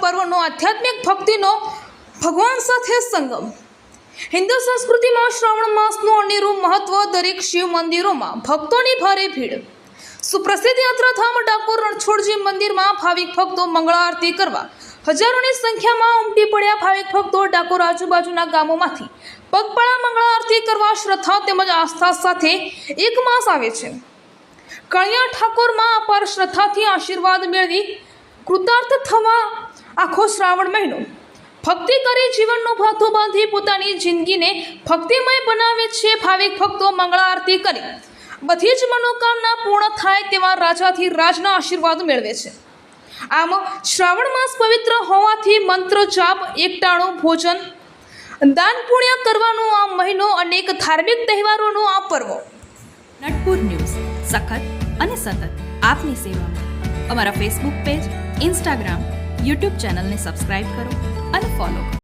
પર્વનો આધ્યાત્મિક ભક્તિનો ભગવાન સાથે સંગમ. હિન્દુ સંસ્કૃતિમાં શ્રાવણ માસનું અનેરું મહત્વ. દરેક શિવ મંદિરોમાં ભક્તોની ભારે ભીડ. સુપ્રસિદ્ધ યાત્રાધામ ડાકોર રણછોડજી મંદિરમાં ભાવિક ભક્તો મંગળા આરતી કરવા હજારોની સંખ્યામાં ઉમટી પડ્યા. ભાવિક ભક્તો ડાકોર આજુબાજુના ગામોમાંથી પગપાળા મંગળા આરતી કરવા શ્રદ્ધા તેમજ આસ્થા સાથે એક માસ આવે છે. કળિયા ઠાકોરમાં અપાર શ્રદ્ધાથી આશીર્વાદ મેળવી કૃતાર્થ થવા આખો શ્રાવણ મહિનો ભક્તિ કરી જીવનનો ભાથો બાંધી પોતાની જિંદગીને ભક્તિમય બનાવે છે. ભાવિક ભક્તો મંગળા આરતી કરી બધી જ મનોકામના પૂર્ણ થાય તેવા રાજાથી રાજના આશીર્વાદ મેળવે છે. આમ શ્રાવણ માસ પવિત્ર હોવાથી મંત્ર જાપ, એકટાણું ભોજન, દાન પુણ્ય કરવાનો આ મહિનો, અનેક ધાર્મિક તહેવારોનો આ પર્વ. નટપુર ન્યૂઝ સખત અને સતત આપની સેવામાં. અમારા ફેસબુક પેજ, ઇન્સ્ટાગ્રામ, યુટ્યુબ ચેનલને સબસ્ક્રાઇબ કરો અને ફોલો કરો.